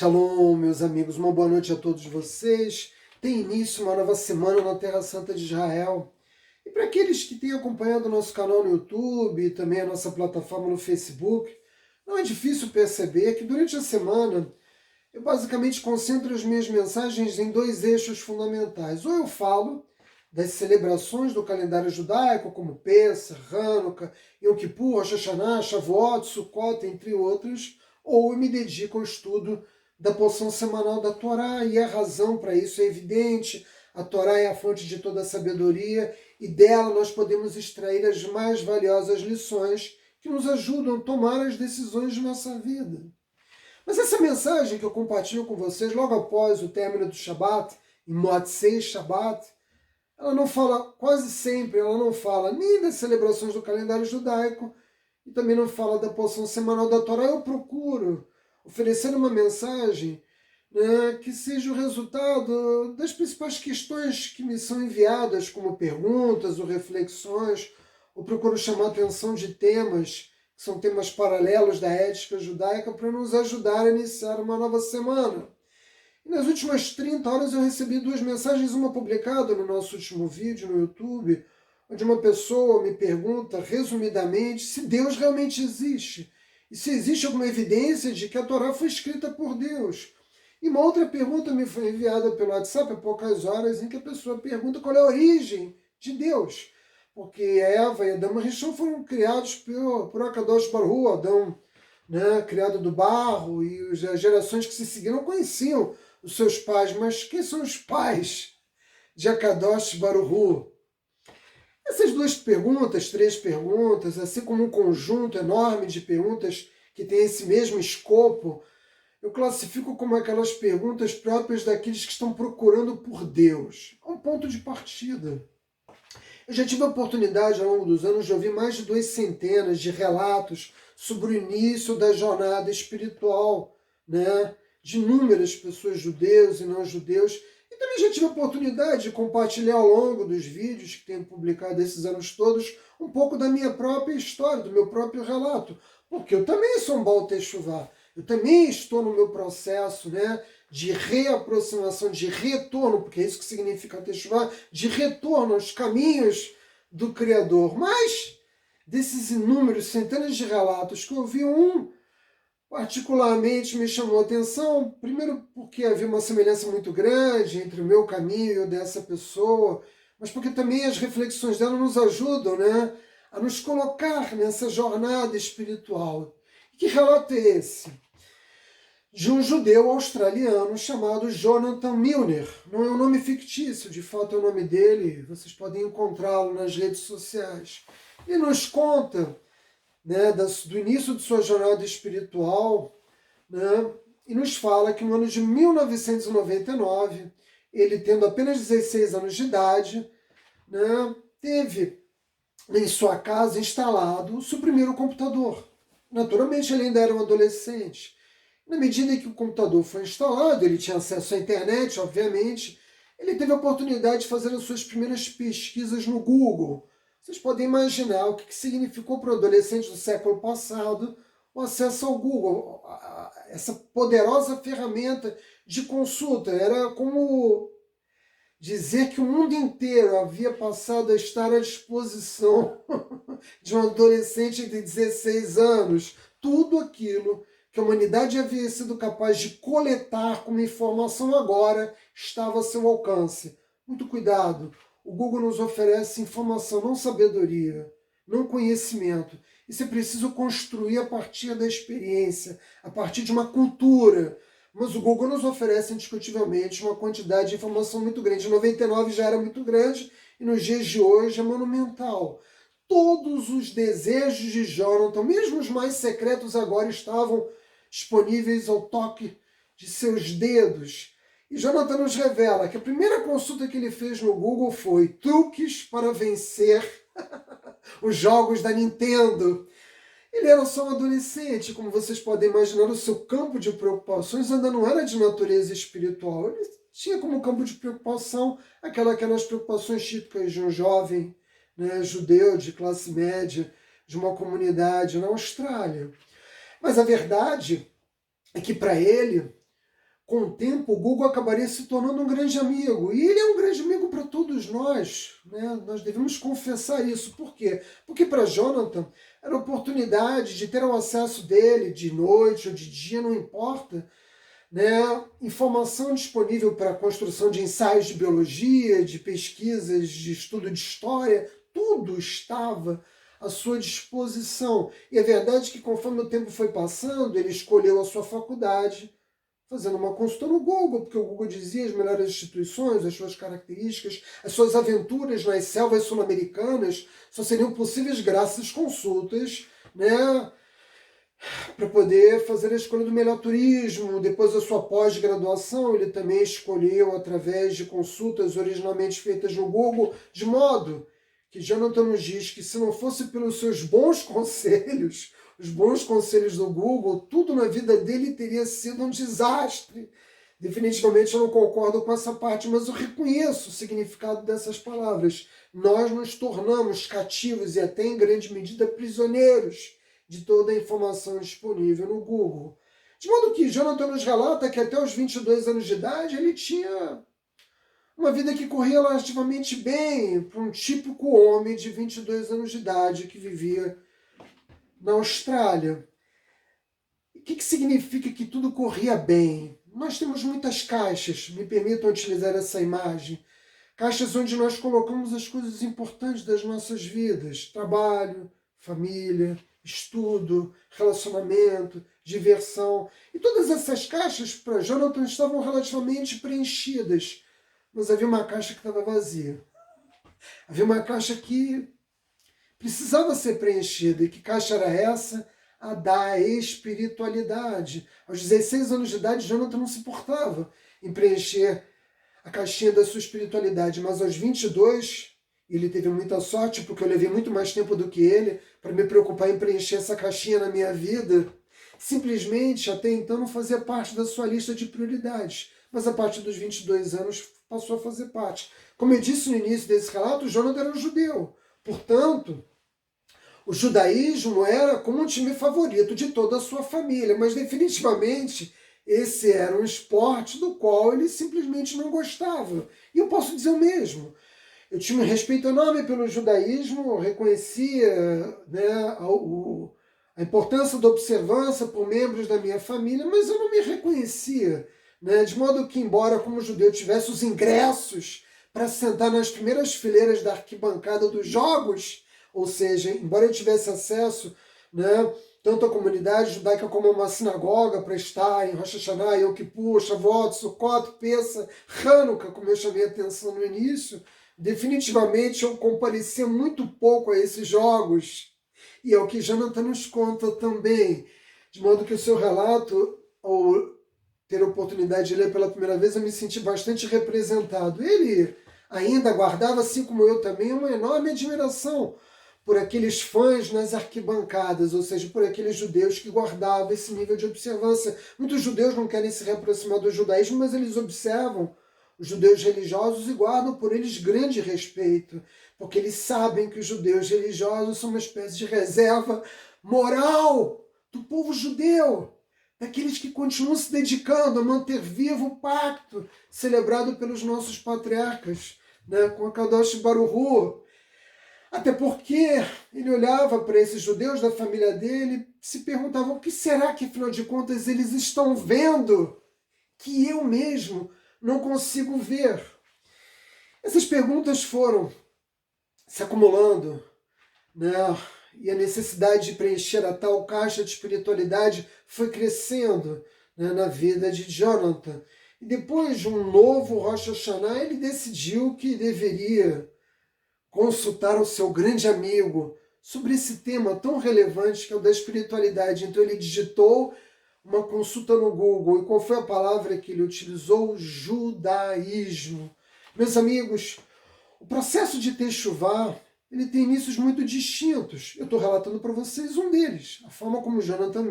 Shalom, meus amigos, uma boa noite a todos vocês. Tem início uma nova semana na Terra Santa de Israel. E para aqueles que têm acompanhado o nosso canal no YouTube e também a nossa plataforma no Facebook, não é difícil perceber que durante a semana eu basicamente concentro as minhas mensagens em dois eixos fundamentais. Ou eu falo das celebrações do calendário judaico, como Pesach, Hanukkah, Yom Kippur, Rosh Hashanah, Shavuot, Sukkot, entre outros, ou eu me dedico ao estudo da porção semanal da Torá, e a razão para isso é evidente. A Torá é a fonte de toda a sabedoria, e dela nós podemos extrair as mais valiosas lições que nos ajudam a tomar as decisões de nossa vida. Mas essa mensagem que eu compartilho com vocês logo após o término do Shabat, em Motzei Shabat, ela não fala, quase sempre, ela não fala nem das celebrações do calendário judaico e também não fala da porção semanal da Torá. Eu procuro oferecer uma mensagem, né, que seja o resultado das principais questões que me são enviadas como perguntas ou reflexões. Eu procuro chamar a atenção de temas que são temas paralelos da ética judaica para nos ajudar a iniciar uma nova semana. E nas últimas 30 horas eu recebi duas mensagens, uma publicada no nosso último vídeo no YouTube, onde uma pessoa me pergunta, resumidamente, se Deus realmente existe. E se existe alguma evidência de que a Torá foi escrita por Deus. E uma outra pergunta me foi enviada pelo WhatsApp há poucas horas, em que a pessoa pergunta qual é a origem de Deus. Porque Eva e Adão e Rishon foram criados por Akadosh Baruch Hu, Adão, né, criado do barro, e as gerações que se seguiram não conheciam os seus pais. Mas quem são os pais de Akadosh Baruch Hu? Essas duas perguntas, três perguntas, assim como um conjunto enorme de perguntas que tem esse mesmo escopo, eu classifico como aquelas perguntas próprias daqueles que estão procurando por Deus. É um ponto de partida. Eu já tive a oportunidade, ao longo dos anos, de ouvir mais de 200 de relatos sobre o início da jornada espiritual, né, de inúmeras pessoas, judeus e não judeus. E também já tive a oportunidade de compartilhar ao longo dos vídeos que tenho publicado esses anos todos um pouco da minha própria história, do meu próprio relato. Porque eu também sou um Baal Teshuvah. Eu também estou no meu processo, né, de reaproximação, de retorno, porque é isso que significa Teshuvah, de retorno aos caminhos do Criador. Mas, desses inúmeros, centenas de relatos que eu ouvi, um particularmente me chamou a atenção, primeiro porque havia uma semelhança muito grande entre o meu caminho e o dessa pessoa, mas porque também as reflexões dela nos ajudam, né, a nos colocar nessa jornada espiritual. E que relato é esse? De um judeu australiano chamado Jonathan Milner. Não é um nome fictício, de fato é o nome dele, vocês podem encontrá-lo nas redes sociais. Ele nos conta, né, do início de sua jornada espiritual, né, e nos fala que no ano de 1999, ele tendo apenas 16 anos de idade, né, teve em sua casa instalado o seu primeiro computador. Naturalmente ele ainda era um adolescente. Na medida em que o computador foi instalado, ele tinha acesso à internet, obviamente, ele teve a oportunidade de fazer as suas primeiras pesquisas no Google. Vocês podem imaginar o que significou para o adolescente do século passado o acesso ao Google. Essa poderosa ferramenta de consulta. Era como dizer que o mundo inteiro havia passado a estar à disposição de um adolescente de 16 anos. Tudo aquilo que a humanidade havia sido capaz de coletar como informação agora estava a seu alcance. Muito cuidado, o Google nos oferece informação, não sabedoria, não conhecimento. Isso é preciso construir a partir da experiência, a partir de uma cultura. Mas o Google nos oferece indiscutivelmente uma quantidade de informação muito grande. Em 99 já era muito grande e nos dias de hoje é monumental. Todos os desejos de Jonathan, mesmo os mais secretos, agora estavam disponíveis ao toque de seus dedos. E Jonathan nos revela que a primeira consulta que ele fez no Google foi truques para vencer os jogos da Nintendo. Ele era só um adolescente, como vocês podem imaginar, o seu campo de preocupações ainda não era de natureza espiritual. Ele tinha como campo de preocupação aquelas preocupações típicas de um jovem, né, judeu de classe média, de uma comunidade na Austrália. Mas a verdade é que para ele com o tempo, o Google acabaria se tornando um grande amigo. E ele é um grande amigo para todos nós, né? Nós devemos confessar isso. Por quê? Porque para Jonathan era a oportunidade de ter o acesso dele de noite ou de dia, não importa, né? Informação disponível para a construção de ensaios de biologia, de pesquisas, de estudo de história, tudo estava à sua disposição. E é verdade que conforme o tempo foi passando, ele escolheu a sua faculdade, fazendo uma consulta no Google, porque o Google dizia as melhores instituições, as suas características, as suas aventuras nas selvas sul-americanas só seriam possíveis graças às consultas, né, para poder fazer a escolha do melhor turismo. Depois da sua pós-graduação, ele também escolheu através de consultas originalmente feitas no Google, de modo que Jonathan nos diz que se não fosse pelos seus bons conselhos, os bons conselhos do Google, tudo na vida dele teria sido um desastre. Definitivamente eu não concordo com essa parte, mas eu reconheço o significado dessas palavras. Nós nos tornamos cativos e até em grande medida prisioneiros de toda a informação disponível no Google. De modo que Jonathan nos relata que até os 22 anos de idade ele tinha uma vida que corria relativamente bem para um típico homem de 22 anos de idade que vivia na Austrália. O que significa que tudo corria bem? Nós temos muitas caixas, me permitam utilizar essa imagem, caixas onde nós colocamos as coisas importantes das nossas vidas, trabalho, família, estudo, relacionamento, diversão. E todas essas caixas, para Jonathan, estavam relativamente preenchidas, mas havia uma caixa que estava vazia. Havia uma caixa que precisava ser preenchida. E que caixa era essa? A da espiritualidade. Aos 16 anos de idade, Jonathan não se importava em preencher a caixinha da sua espiritualidade, mas aos 22, ele teve muita sorte, porque eu levei muito mais tempo do que ele para me preocupar em preencher essa caixinha na minha vida. Simplesmente, até então, não fazia parte da sua lista de prioridades, mas a partir dos 22 anos passou a fazer parte. Como eu disse no início desse relato, Jonathan era um judeu. Portanto, o judaísmo era como um time favorito de toda a sua família, mas definitivamente esse era um esporte do qual ele simplesmente não gostava. E eu posso dizer o mesmo. Eu tinha um respeito enorme pelo judaísmo, reconhecia, né, a importância da observância por membros da minha família, mas eu não me reconhecia, né, de modo que, embora como judeu tivesse os ingressos para sentar nas primeiras fileiras da arquibancada dos jogos, ou seja, embora eu tivesse acesso, né, tanto à comunidade judaica como a uma sinagoga para estar em Rosh Hashanah, Yom Kippur, Shavuot, Sukkot, Pessa, Hanukkah, como eu chamei a atenção no início, definitivamente eu comparecia muito pouco a esses jogos. E é o que Jonathan nos conta também. De modo que o seu relato, ao ter a oportunidade de ler pela primeira vez, eu me senti bastante representado. Ele ainda guardava, assim como eu também, uma enorme admiração por aqueles fãs nas arquibancadas, ou seja, por aqueles judeus que guardavam esse nível de observância. Muitos judeus não querem se reaproximar do judaísmo, mas eles observam os judeus religiosos e guardam por eles grande respeito, porque eles sabem que os judeus religiosos são uma espécie de reserva moral do povo judeu, daqueles que continuam se dedicando a manter vivo o pacto celebrado pelos nossos patriarcas, né, com a Kadosh Baruch Hu. Até porque ele olhava para esses judeus da família dele e se perguntava o que será que, afinal de contas, eles estão vendo que eu mesmo não consigo ver. Essas perguntas foram se acumulando, né? E a necessidade de preencher a tal caixa de espiritualidade foi crescendo, né, na vida de Jonathan. E depois de um novo Rosh Hashanah, ele decidiu que deveria consultar o seu grande amigo sobre esse tema tão relevante que é o da espiritualidade. Então ele digitou uma consulta no Google. E qual foi a palavra que ele utilizou? Judaísmo. Meus amigos, o processo de Teshuvá, ele tem inícios muito distintos. Eu estou relatando para vocês um deles. A forma como Jonathan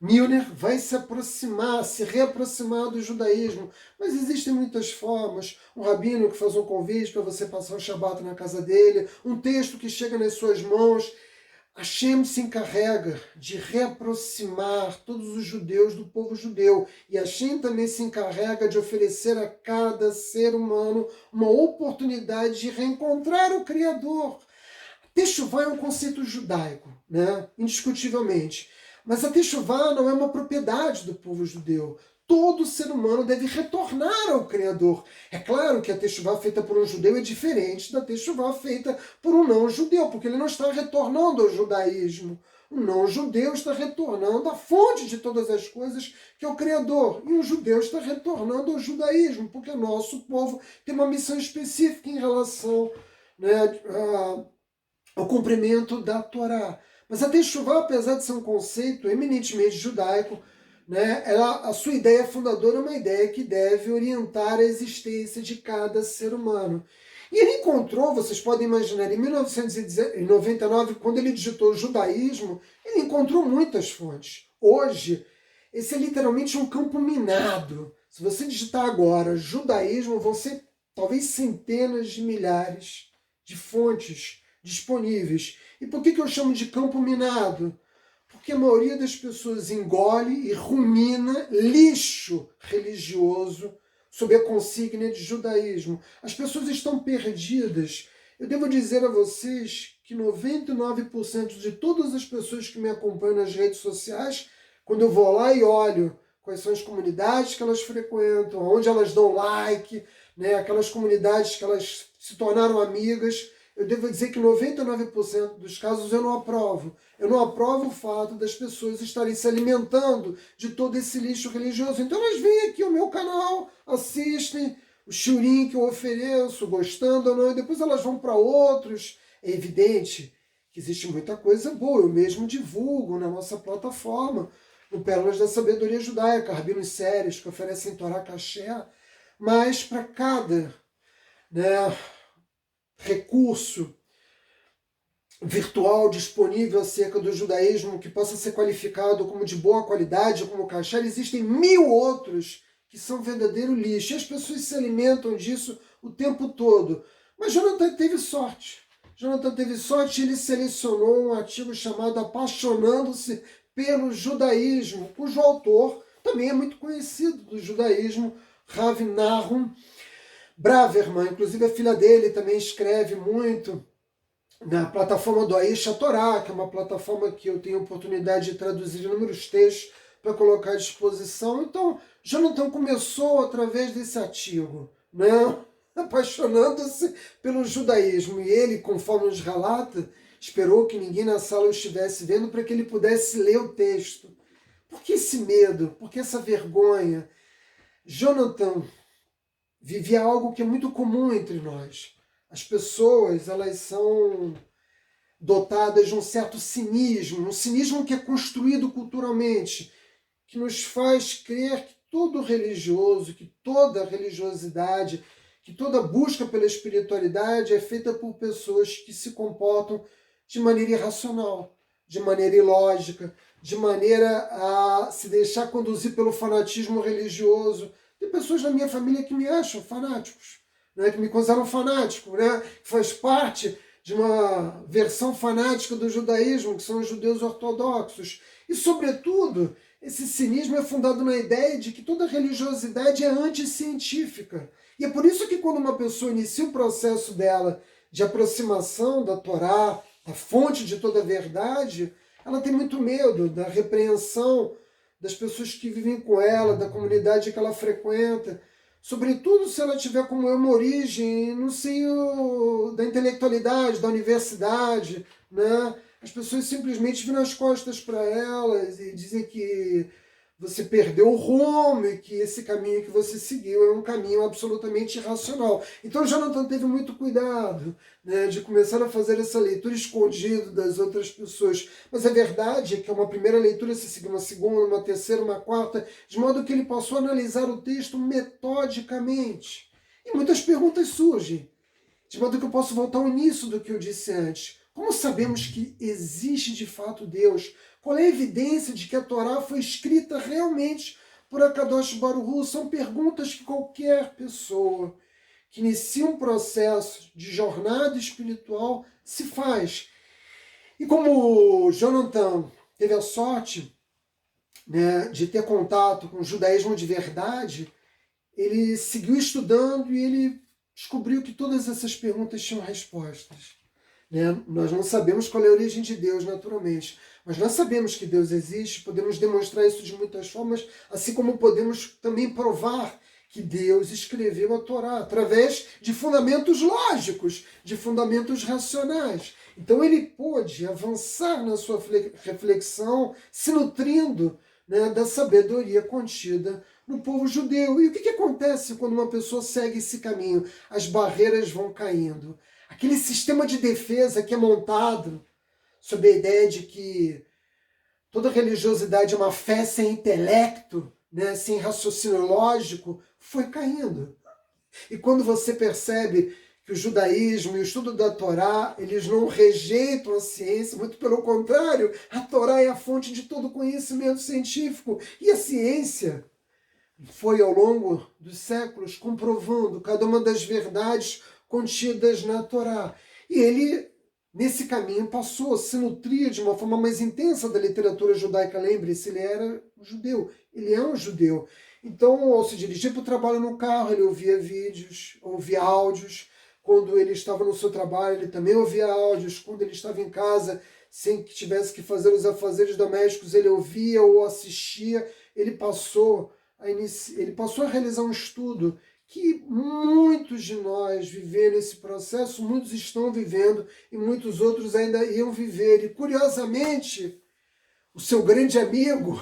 Milner vai se aproximar, se reaproximar do judaísmo. Mas existem muitas formas. Um rabino que faz um convite para você passar o Shabat na casa dele, um texto que chega nas suas mãos, Hashem se encarrega de reaproximar todos os judeus do povo judeu. E Hashem também se encarrega de oferecer a cada ser humano uma oportunidade de reencontrar o Criador. Teshuvá é um conceito judaico, né? Indiscutivelmente. Mas a Teshuvá não é uma propriedade do povo judeu. Todo ser humano deve retornar ao Criador. É claro que a Teshuvá feita por um judeu é diferente da Teshuvá feita por um não-judeu, porque ele não está retornando ao judaísmo. O não-judeu está retornando à fonte de todas as coisas, que é o Criador. E o judeu está retornando ao judaísmo, porque o nosso povo tem uma missão específica em relação, né, ao cumprimento da Torá. Mas a Teshuvá, apesar de ser um conceito eminentemente judaico, né, a sua ideia fundadora é uma ideia que deve orientar a existência de cada ser humano. E ele encontrou, vocês podem imaginar, em 1999, quando ele digitou judaísmo, ele encontrou muitas fontes. Hoje, esse é literalmente um campo minado. Se você digitar agora judaísmo, vão ser talvez centenas de milhares de fontes disponíveis. E por que eu chamo de campo minado? Porque a maioria das pessoas engole e rumina lixo religioso sob a consigna de judaísmo. As pessoas estão perdidas. Eu devo dizer a vocês que 99% de todas as pessoas que me acompanham nas redes sociais, quando eu vou lá e olho quais são as comunidades que elas frequentam, onde elas dão like, né, aquelas comunidades que elas se tornaram amigas, eu devo dizer que 99% dos casos eu não aprovo. Eu não aprovo o fato das pessoas estarem se alimentando de todo esse lixo religioso. Então elas vêm aqui ao meu canal, assistem o shiurim que eu ofereço, gostando ou não, e depois elas vão para outros. É evidente que existe muita coisa boa, eu mesmo divulgo na nossa plataforma, no Pérolas da Sabedoria Judaica, rabinos sérios que oferecem Torá Kasher, mas para cada, né, recurso virtual disponível acerca do judaísmo que possa ser qualificado como de boa qualidade, como kasher, existem 1000 outros que são verdadeiro lixo. E as pessoas se alimentam disso o tempo todo. Mas Jonathan teve sorte. Jonathan teve sorte e ele selecionou um artigo chamado Apaixonando-se pelo Judaísmo, cujo autor também é muito conhecido do judaísmo, Rav Nahum Braverman. Inclusive a filha dele também escreve muito na plataforma do Aisha Torá, que é uma plataforma que eu tenho a oportunidade de traduzir inúmeros textos para colocar à disposição. Então, Jonathan começou através desse artigo, né, apaixonando-se pelo judaísmo. E ele, conforme nos relata, esperou que ninguém na sala o estivesse vendo para que ele pudesse ler o texto. Por que esse medo? Por que essa vergonha? Jonathan vivia algo que é muito comum entre nós. As pessoas, elas são dotadas de um certo cinismo, um cinismo que é construído culturalmente, que nos faz crer que todo religioso, que toda religiosidade, que toda busca pela espiritualidade é feita por pessoas que se comportam de maneira irracional, de maneira ilógica, de maneira a se deixar conduzir pelo fanatismo religioso. Tem pessoas na minha família que me acham fanáticos, né, que me consideram fanático, né, que faz parte de uma versão fanática do judaísmo, que são os judeus ortodoxos. E, sobretudo, esse cinismo é fundado na ideia de que toda religiosidade é anticientífica. E é por isso que quando uma pessoa inicia o processo dela de aproximação da Torá, a fonte de toda a verdade, ela tem muito medo da repreensão das pessoas que vivem com ela, da comunidade que ela frequenta, sobretudo se ela tiver como eu uma origem no seio da intelectualidade, da universidade, né? As pessoas simplesmente viram as costas para elas e dizem que você perdeu o rumo e que esse caminho que você seguiu é um caminho absolutamente irracional. Então Jonathan teve muito cuidado, né, de começar a fazer essa leitura escondida das outras pessoas. Mas a verdade é que uma primeira leitura se seguiu uma segunda, uma terceira, uma quarta, de modo que ele passou a analisar o texto metodicamente. E muitas perguntas surgem, de modo que eu posso voltar ao início do que eu disse antes. Como sabemos que existe de fato Deus? Qual é a evidência de que a Torá foi escrita realmente por Akadosh Baruch Hu? São perguntas que qualquer pessoa que inicia um processo de jornada espiritual se faz. E como Jonathan teve a sorte, né, de ter contato com o judaísmo de verdade, ele seguiu estudando e ele descobriu que todas essas perguntas tinham respostas. Né? Nós não sabemos qual é a origem de Deus, naturalmente, mas nós sabemos que Deus existe, podemos demonstrar isso de muitas formas, assim como podemos também provar que Deus escreveu a Torá através de fundamentos lógicos, de fundamentos racionais. Então ele pôde avançar na sua reflexão, se nutrindo, né, da sabedoria contida no povo judeu. E o que acontece quando uma pessoa segue esse caminho? As barreiras vão caindo. Aquele sistema de defesa que é montado sob a ideia de que toda religiosidade é uma fé sem intelecto, né, sem raciocínio lógico, foi caindo. E quando você percebe que o judaísmo e o estudo da Torá, eles não rejeitam a ciência, muito pelo contrário, a Torá é a fonte de todo conhecimento científico. E a ciência foi, ao longo dos séculos, comprovando cada uma das verdades contidas na Torá. E ele, nesse caminho, passou a se nutrir de uma forma mais intensa da literatura judaica. Lembre-se, ele era um judeu, ele é um judeu. Então, ao se dirigir para o trabalho no carro, ele ouvia vídeos, ouvia áudios. Quando ele estava no seu trabalho, ele também ouvia áudios. Quando ele estava em casa, sem que tivesse que fazer os afazeres domésticos, ele ouvia ou assistia. Ele passou a realizar um estudo que muitos de nós viveram esse processo, muitos estão vivendo e muitos outros ainda iam viver. E, curiosamente, o seu grande amigo,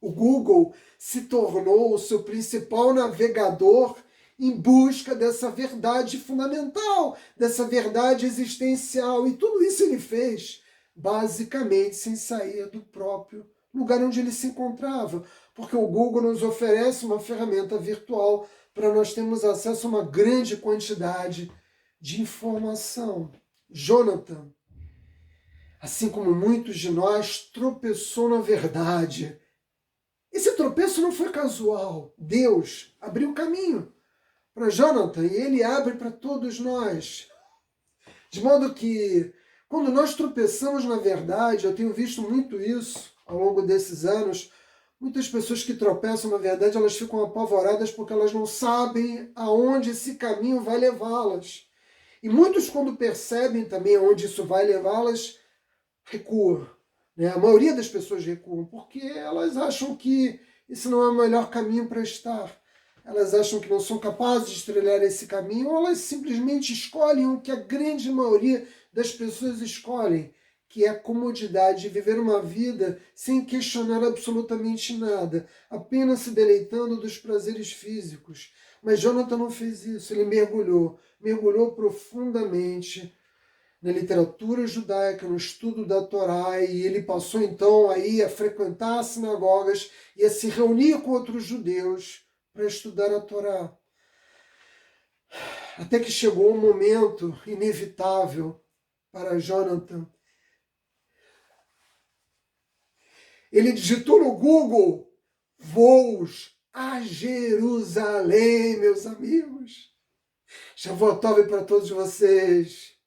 o Google, se tornou o seu principal navegador em busca dessa verdade fundamental, dessa verdade existencial. E tudo isso ele fez, basicamente, sem sair do próprio lugar onde ele se encontrava, porque o Google nos oferece uma ferramenta virtual para nós termos acesso a uma grande quantidade de informação. Jonathan, assim como muitos de nós, tropeçou na verdade. Esse tropeço não foi casual. Deus abriu caminho para Jonathan e ele abre para todos nós. De modo que, quando nós tropeçamos na verdade, eu tenho visto muito isso ao longo desses anos, muitas pessoas que tropeçam na verdade, elas ficam apavoradas porque elas não sabem aonde esse caminho vai levá-las. E muitos, quando percebem também aonde isso vai levá-las, recuam. Né? A maioria das pessoas recuam porque elas acham que esse não é o melhor caminho para estar. Elas acham que não são capazes de trilhar esse caminho, ou elas simplesmente escolhem o que a grande maioria das pessoas escolhem, que é a comodidade de viver uma vida sem questionar absolutamente nada, apenas se deleitando dos prazeres físicos. Mas Jonathan não fez isso, ele mergulhou profundamente na literatura judaica, no estudo da Torá, e ele passou então aí a frequentar as sinagogas e a se reunir com outros judeus para estudar a Torá. Até que chegou um momento inevitável para Jonathan. Ele digitou no Google voos a Jerusalém, meus amigos. Shavuot Tov para todos vocês.